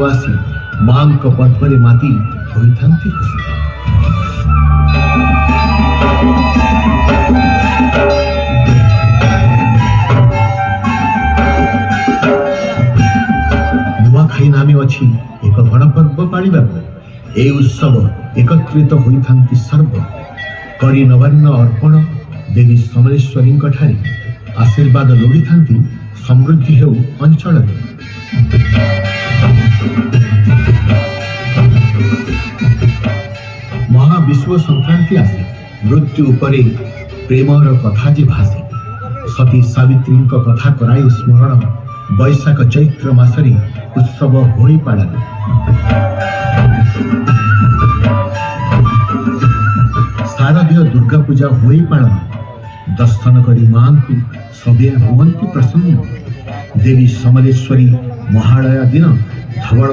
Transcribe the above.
वासी मांक पद्मरे माती होइथांती खुशी। नुआखाई नामे अछि एक गणपर्व पालिबा। ए उत्सव एकत्रित होइथांती सर्व करी नवान्न अर्पण देवी समलेश्वरी ठारे आशीर्वाद लोड़ीथांती समृद्धि हेउ अंचल। महाविश्व संक्रांति आसे मृत्यु उपरे प्रेमर कथा जे भासे सती सावित्री कथा कराई स्मरण बैशाख चैत्र मासरी उत्सव होई पालन। शारदीय दुर्गा पूजा होई पालन दर्शन करी मां को सबे हुवंती प्रसन्न। देवी समलेश्वरी महालया दिन धवल